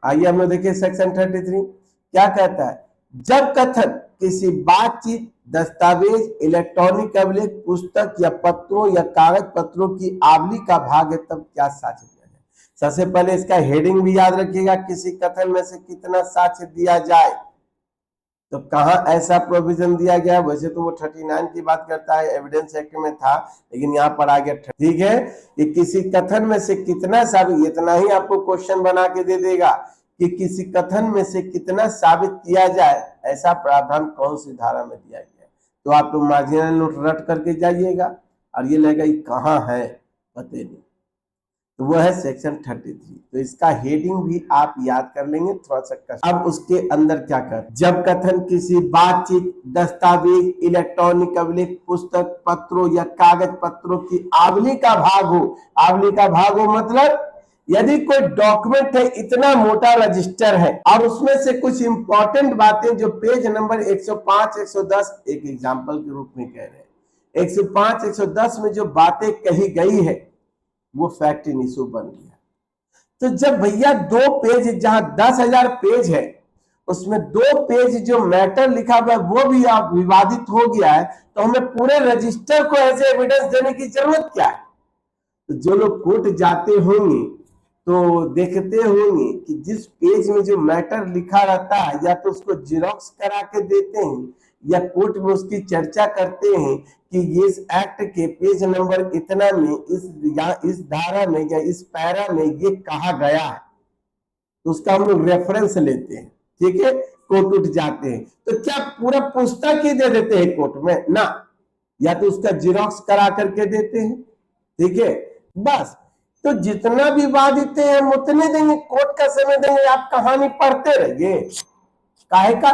आइए हम लोग देखिए सेक्शन 33 क्या कहता है। जब कथन किसी बातचीत, दस्तावेज, इलेक्ट्रॉनिक अभिलेख, पुस्तक या पत्रों या कागज पत्रों की आवली का भाग है तब क्या साक्ष्य दिया जाए। सबसे पहले इसका हेडिंग भी याद रखिएगा, किसी कथन में से कितना साक्ष्य दिया जाए। तो कहां ऐसा प्रोविजन दिया गया। वैसे तो वो 39 की बात करता है, एविडेंस एक्ट में था, लेकिन यहाँ पर आ गया। ठीक है, ये किसी कथन में से कितना साबित, इतना ही आपको क्वेश्चन बना के दे देगा कि किसी कथन में से कितना साबित किया जाए, ऐसा प्रावधान कौन सी धारा में दिया गया। तो आप तो मार्जिनल नोट रट करके जाइएगा और ये लगेगा ये कहाँ है पते नहीं। तो वो है सेक्शन 33। तो इसका हेडिंग भी आप याद कर लेंगे, थोड़ा सा कष्ट। अब उसके अंदर क्या कर, जब कथन किसी बातचीत, दस्तावेज, इलेक्ट्रॉनिक अभिलेख, पुस्तक, पत्रों या कागज पत्रों की आवली का भाग हो। आवली का भाग हो मतलब यदि कोई डॉक्यूमेंट है, इतना मोटा रजिस्टर है और उसमें से कुछ इंपॉर्टेंट बातें जो पेज नंबर 105, 110, एक एग्जाम्पल के रूप में कह रहे हैं, 105, 110 में जो बातें कही गई है वो फैक्ट इन इशू बन गया। तो जब भैया 2 पेज, जहां 10,000 पेज है, उसमें 2 पेज जो मैटर लिखा हुआ है वो भी आप विवादित हो गया है, तो हमें पूरे रजिस्टर को ऐसे एविडेंस देने की जरूरत क्या है। तो जो लोग कोर्ट जाते होंगे तो देखते होंगे कि जिस पेज में जो मैटर लिखा रहता है, या तो उसको जिरोक्स करा के देते हैं या कोर्ट में उसकी चर्चा करते हैं कि ये इस एक्ट के पेज नंबर इतना में, इस धारा में या इस पैरा में ये कहा गया है, तो उसका हम लोग रेफरेंस लेते हैं। ठीक है, कोर्ट उठ जाते हैं तो क्या पूरा पुस्तक ही दे देते हैं कोर्ट में ना, या तो उसका जिरोक्स करा करके देते हैं। ठीक है, बस। तो जितना विवादित है हम उतने देंगे, कोर्ट का समय देंगे, आप कहानी पढ़ते रहिए। काहे का,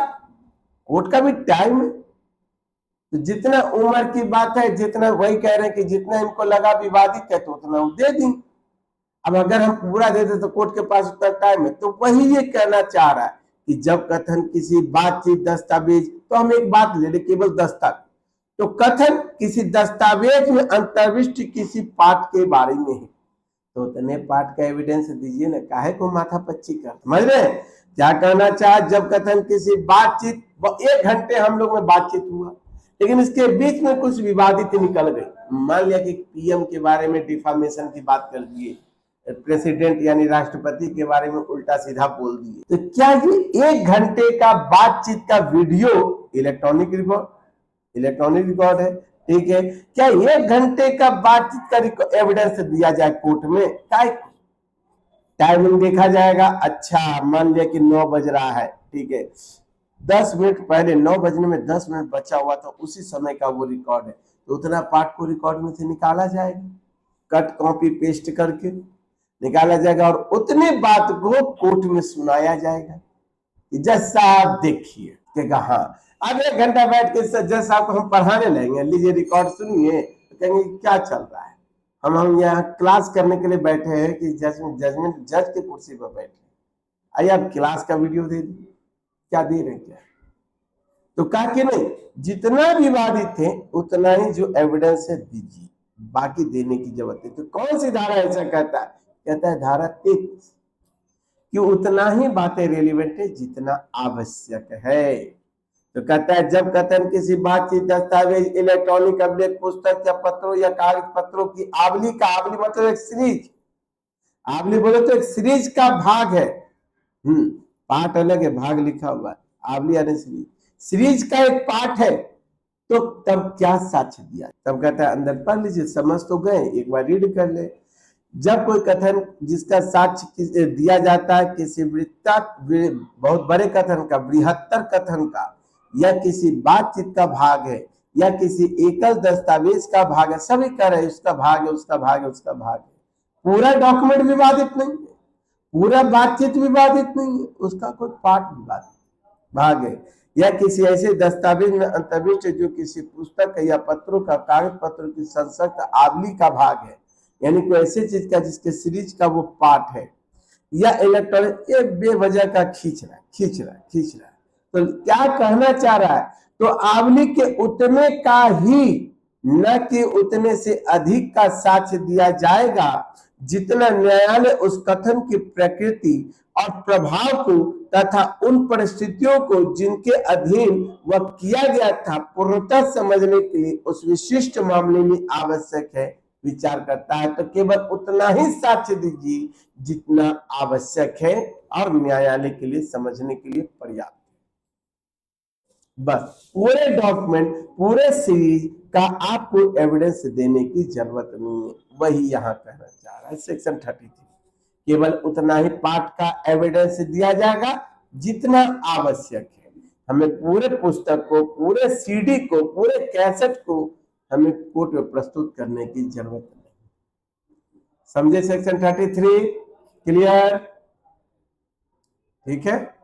कोर्ट का भी टाइम है। तो जितना उम्र की बात है, जितना वही कह रहे हैं कि जितना इनको लगा विवादित है तो उतना दे दी। अब अगर हम पूरा दे दे तो कोर्ट के पास उतना टाइम है। तो वही ये कहना चाह रहा है कि जब कथन किसी बातचीत, दस्तावेज, तो हम एक बात ले ले, केवल दस्तावेज, तो कथन किसी दस्तावेज में अंतर्विष्ट किसी पाठ के बारे में है, तो उतने पाठ का एविडेंस दीजिए ना, काहे को माथा पच्ची कर। समझ रहे हैं क्या कहना चाहे। जब कथन किसी बातचीत, 1 घंटे हम लोग में बातचीत हुआ, लेकिन इसके बीच में कुछ विवादित निकल गई। मान लिया कि पीएम के बारे में डिफामेशन की बात कर दिए, प्रेसिडेंट यानी राष्ट्रपति के बारे में उल्टा सीधा बोल दिए, तो क्या ये 1 घंटे का बातचीत का वीडियो इलेक्ट्रॉनिक रिकॉर्ड है। ठीक है, क्या 1 घंटे का बातचीत का एविडेंस दिया जाए कोर्ट में। टाइमिंग देखा जाएगा। अच्छा, मान लिया कि 9 बज रहा है, ठीक है, 10 मिनट पहले, 9 बजने में 10 मिनट बचा हुआ था, उसी समय का वो रिकॉर्ड है, तो उतना पार्ट को रिकॉर्ड में से निकाला जाएगा, कट कॉपी पेस्ट करके निकाला जाएगा और उतने बात को कोर्ट में सुनाया जाएगा कि जज साहब देखिए कि हाँ। अब 1 घंटा बैठ के जज साहब को हम पढ़ाने लगेंगे, लीजिए रिकॉर्ड सुनिए, तो कहेंगे क्या चल रहा है। हम यहाँ क्लास करने के लिए बैठे हैं कि जज के कुर्सी पर बैठे, आइए आप क्लास का वीडियो दे दी, क्या दे रहे क्या। तो कहा कि नहीं, जितना विवादित है उतना ही जो एविडेंस है दीजिए, बाकी देने की जरूरत है। तो कौन सी धारा ऐसा कहता है, कहता है धारा 33 कि उतना ही बातें रेलिवेंट है जितना आवश्यक है। तो कहता है जब कथन किसी बातचीत, दस्तावेज, इलेक्ट्रॉनिक अभिलेख, पुस्तक या पत्रों या कागज पत्रों की आवली का, आवली मतलब एक सीरीज, आवली बोले तो एक सीरीज का भाग है। पार्ट अलग है, भाग लिखा हुआ है, आवली यानी सीरीज का एक पार्ट है, तो तब क्या साक्ष्य दिया। तब कहता है अंदर पढ़ लीजिए, समझ तो गए, एक बार रीड कर ले। जब कोई कथन जिसका साक्ष्य दिया जाता है किसी बहुत बड़े कथन का, बृहत्तर कथन का, या किसी बातचीत का भाग है, या किसी एकल दस्तावेज का भाग है, सभी कह रहे उसका भाग है, उसका भाग है, उसका भाग है, पूरा डॉक्यूमेंट विवादित नहीं है, पूरा बातचीत विवादित नहीं है, उसका कोई पार्ट विवादित भाग है, या किसी ऐसे दस्तावेज में अंतर्विष्ट जो किसी पुस्तक या पत्रों का, कागज पत्रों की संसक्त आवली का भाग है, यानी कोई ऐसी चीज का जिसके सीरीज का वो पार्ट है, या इलेक्ट्रॉनिक, ये बेवजह का खींच रहा है। तो क्या कहना चाह रहा है, तो आवली के उतने का ही, न कि उतने से अधिक का साक्ष्य दिया जाएगा जितना न्यायालय उस कथन की प्रकृति और प्रभाव को तथा उन परिस्थितियों को जिनके अधीन वह किया गया था पूर्णतः समझने के लिए उस विशिष्ट मामले में आवश्यक है विचार करता है। तो केवल उतना ही साक्ष्य दीजिए जितना आवश्यक है और न्यायालय के लिए समझने के लिए पर्याप्त। बस पूरे डॉक्यूमेंट पूरे सीरीज का आपको एविडेंस देने की जरूरत नहीं है, वही यहां कहना चाह रहा है सेक्शन 33। केवल उतना ही पार्ट का एविडेंस दिया जाएगा जितना आवश्यक है। हमें पूरे पुस्तक को, पूरे सीडी को, पूरे कैसेट को हमें कोर्ट में प्रस्तुत करने की जरूरत नहीं। समझे सेक्शन 33? क्लियर? ठीक है।